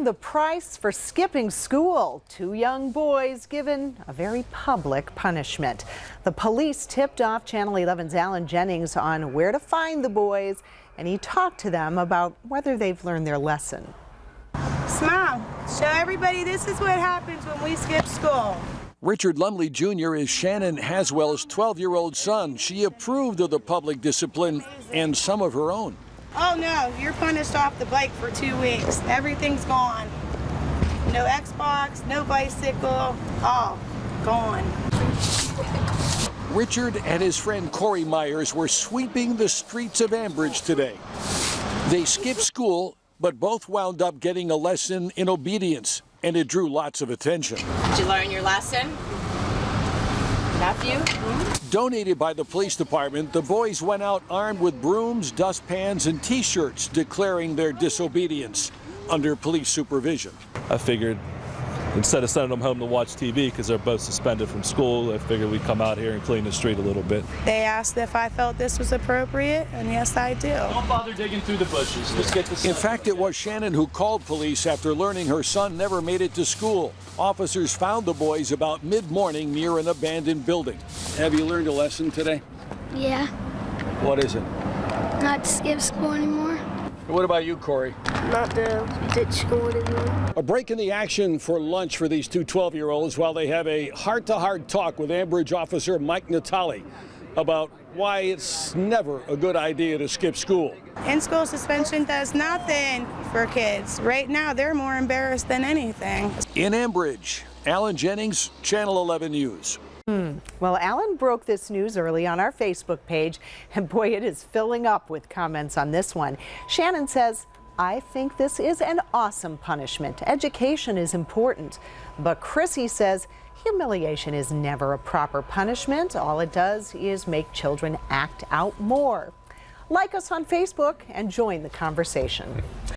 paying the price for skipping school. Two young boys given a very public punishment. The police tipped off Channel 11's Alan Jennings on where to find the boys, and he talked to them about whether they've learned their lesson. Smile. Show everybody this is what happens when we skip school. Richard Lumley Jr. is Shannon Haswell's 12-year-old son. She approved of the public discipline and some of her own. Oh no, you're punished off the bike for 2 weeks. Everything's gone. No Xbox, no bicycle, all gone. Richard and his friend Corey Myers were sweeping the streets of Ambridge today. They skipped school, but both wound up getting a lesson in obedience, and it drew lots of attention. Did you learn your lesson, nephew? Donated by the police department, the boys went out armed with brooms, dustpans, and T-shirts declaring their disobedience under police supervision. I figured instead of sending them home to watch TV because they're both suspended from school, I figured we'd come out here and clean the street a little bit. They asked if I felt this was appropriate, and yes, I do. Don't bother digging through the bushes. Let's get the sun. In fact, it was Shannon who called police after learning her son never made it to school. Officers found the boys about mid-morning near an abandoned building. Have you learned a lesson today? Yeah, What is it? not to skip school anymore. What about you, Corey? Not to ditch school anymore. A break in the action for lunch for these two 12-year-olds while they have a heart-to-heart talk with Ambridge officer Mike Natali about why it's never a good idea to skip school. In-school suspension does nothing for kids. Right now, they're more embarrassed than anything. In Ambridge, Alan Jennings, Channel 11 News. Well, Alan broke this news early on our Facebook page, and boy, it is filling up with comments on this one. Shannon says, "I think this is an awesome punishment. Education is important." But Chrissy says, humiliation is never a proper punishment. All it does is make children act out more. Like us on Facebook and join the conversation.